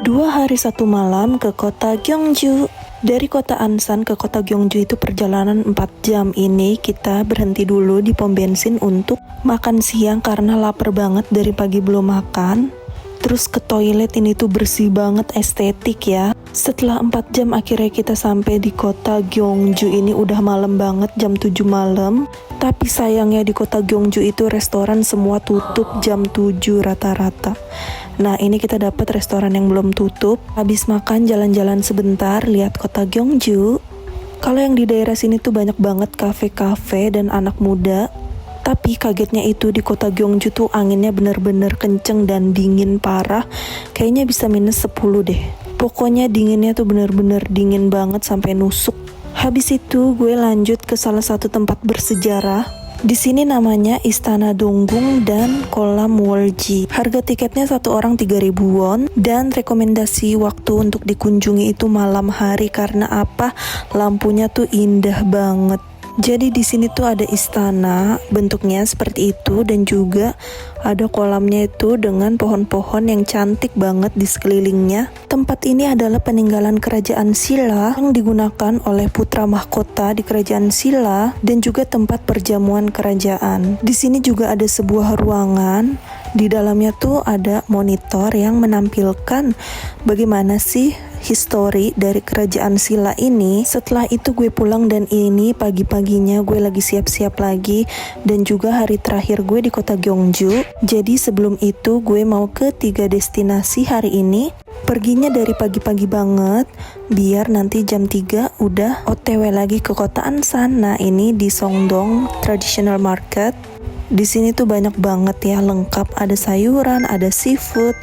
2 hari 1 malam ke kota Gyeongju. Dari kota Ansan ke kota Gyeongju itu perjalanan 4 jam. Ini kita berhenti dulu di pom bensin untuk makan siang karena lapar banget dari pagi belum makan. Terus ke toilet, ini tuh bersih banget, estetik ya. Setelah 4 jam akhirnya kita sampai di kota Gyeongju. Ini udah malam banget, jam 7 malam. Tapi sayangnya di kota Gyeongju itu restoran semua tutup jam 7 rata-rata. Nah, ini kita dapat restoran yang belum tutup. Habis makan jalan-jalan sebentar, lihat kota Gyeongju. Kalau yang di daerah sini tuh banyak banget kafe-kafe dan anak muda. Tapi kagetnya itu di kota Gyeongju tuh anginnya bener-bener kenceng dan dingin parah. Kayaknya bisa -10 deh. Pokoknya dinginnya tuh bener-bener dingin banget sampai nusuk. Habis itu gue lanjut ke salah satu tempat bersejarah. Di sini namanya Istana Donggung dan Kolam Wolji. Harga tiketnya satu orang 3.000 won dan rekomendasi waktu untuk dikunjungi itu malam hari karena apa? Lampunya tuh indah banget. Jadi di sini tuh ada istana, bentuknya seperti itu dan juga ada kolamnya itu dengan pohon-pohon yang cantik banget di sekelilingnya. Tempat ini adalah peninggalan kerajaan Silla yang digunakan oleh putra mahkota di kerajaan Silla dan juga tempat perjamuan kerajaan. Di sini juga ada sebuah ruangan. Di dalamnya tuh ada monitor yang menampilkan bagaimana sih histori dari kerajaan Silla ini. Setelah itu gue pulang dan ini pagi-paginya gue lagi siap-siap lagi dan juga hari terakhir gue di kota Gyeongju. Jadi sebelum itu gue mau ke 3 destinasi hari ini. Perginya dari pagi-pagi banget biar nanti jam 3 udah OTW lagi ke kota Ansan. Nah, ini di Songdong Traditional Market. Di sini tuh banyak banget ya, lengkap, ada sayuran, ada seafood,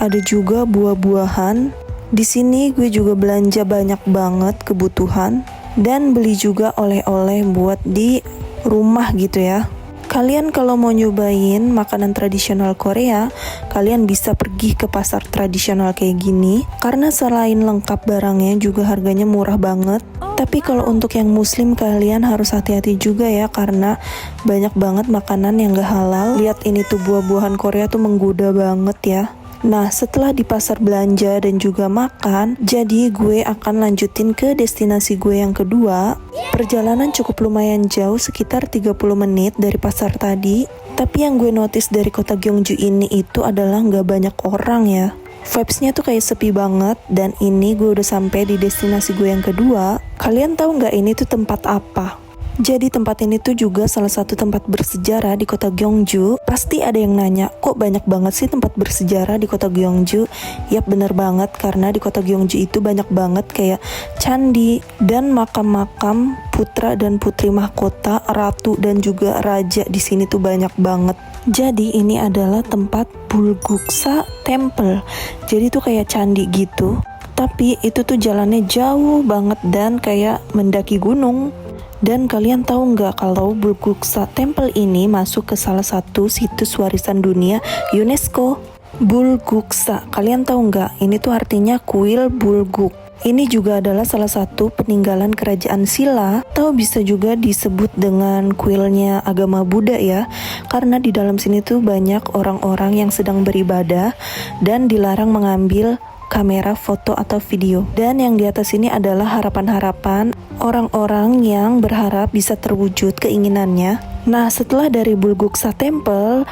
ada juga buah-buahan. Di sini gue juga belanja banyak banget kebutuhan dan beli juga oleh-oleh buat di rumah gitu ya. Kalian kalau mau nyobain makanan tradisional Korea, kalian bisa pergi ke pasar tradisional kayak gini karena selain lengkap barangnya juga harganya murah banget. Tapi kalau untuk yang muslim kalian harus hati-hati juga ya karena banyak banget makanan yang gak halal. Lihat ini tuh buah-buahan Korea tuh menggoda banget ya. Nah, setelah di pasar belanja dan juga makan, jadi gue akan lanjutin ke destinasi gue yang kedua. Perjalanan cukup lumayan jauh, sekitar 30 menit dari pasar tadi. Tapi yang gue notice dari kota Gyeongju ini itu adalah gak banyak orang ya. Vibes-nya tuh kayak sepi banget. Dan ini gue udah sampai di destinasi gue yang kedua. Kalian tahu gak ini tuh tempat apa? Jadi tempat ini tuh juga salah satu tempat bersejarah di kota Gyeongju. Pasti ada yang nanya, kok banyak banget sih tempat bersejarah di kota Gyeongju? Yap, bener banget, karena di kota Gyeongju itu banyak banget kayak candi dan makam-makam putra dan putri mahkota, ratu dan juga raja. Di sini tuh banyak banget. Jadi ini adalah tempat Bulguksa Temple. Jadi tuh kayak candi gitu. Tapi itu tuh jalannya jauh banget dan kayak mendaki gunung. Dan kalian tahu nggak kalau Bulguksa Temple ini masuk ke salah satu situs warisan dunia UNESCO? Bulguksa, kalian tahu nggak? Ini tuh artinya kuil Bulguk. Ini juga adalah salah satu peninggalan kerajaan Silla, atau bisa juga disebut dengan kuilnya agama Buddha ya. Karena di dalam sini tuh banyak orang-orang yang sedang beribadah dan dilarang mengambil kamera, foto, atau video. Dan yang di atas ini adalah harapan-harapan orang-orang yang berharap bisa terwujud keinginannya. Nah, setelah dari Bulguksa Temple,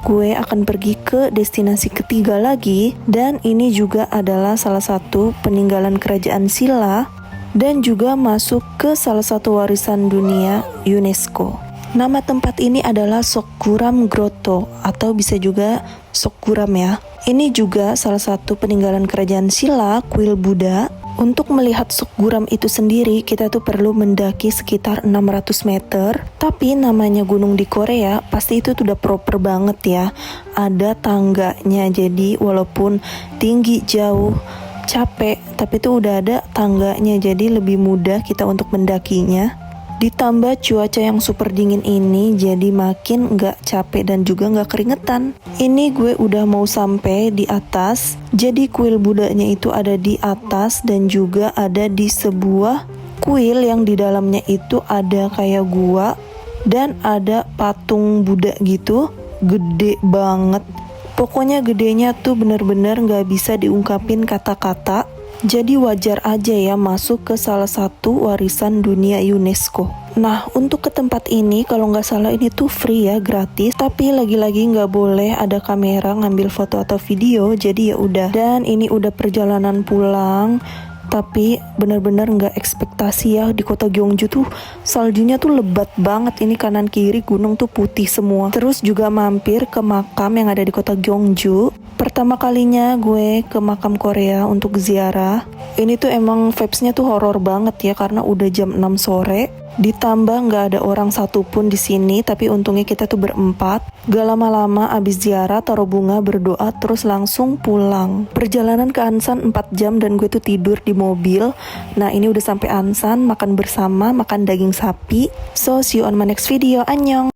gue akan pergi ke destinasi ketiga lagi. Dan ini juga adalah salah satu peninggalan kerajaan Silla dan juga masuk ke salah satu warisan dunia UNESCO. Nama tempat ini adalah Sokguram Grotto atau bisa juga Sokguram ya. Ini juga salah satu peninggalan kerajaan Silla, kuil Buddha. Untuk melihat Sokguram itu sendiri, kita tuh perlu mendaki sekitar 600 meter. Tapi namanya gunung di Korea, pasti itu tuh udah proper banget ya. Ada tangganya, jadi walaupun tinggi, jauh, capek, tapi tuh udah ada tangganya, jadi lebih mudah kita untuk mendakinya. Ditambah cuaca yang super dingin ini, jadi makin gak capek dan juga gak keringetan. Ini gue udah mau sampai di atas. Jadi kuil Budanya itu ada di atas dan juga ada di sebuah kuil yang di dalamnya itu ada kayak gua dan ada patung Buddha gitu, gede banget. Pokoknya gedenya tuh bener-bener gak bisa diungkapin kata-kata. Jadi wajar aja ya masuk ke salah satu warisan dunia UNESCO. Nah, untuk ke tempat ini kalau nggak salah ini tuh free ya, gratis. Tapi lagi-lagi nggak boleh ada kamera ngambil foto atau video. Jadi ya udah. Dan ini udah perjalanan pulang. Tapi benar-benar nggak ekspektasi ya, di kota Gyeongju tuh saljunya tuh lebat banget. Ini kanan kiri gunung tuh putih semua. Terus juga mampir ke makam yang ada di kota Gyeongju. Pertama kalinya gue ke makam Korea untuk ziarah. Ini tuh emang vibes-nya tuh horor banget ya, karena udah jam 6 sore. Ditambah nggak ada orang satupun di sini, tapi untungnya kita tuh berempat. Gak lama-lama abis ziarah, taruh bunga, berdoa, terus langsung pulang. Perjalanan ke Ansan 4 jam dan gue tuh tidur di mobil. Nah, ini udah sampai Ansan, makan bersama, makan daging sapi. So, see you on my next video. Annyeong!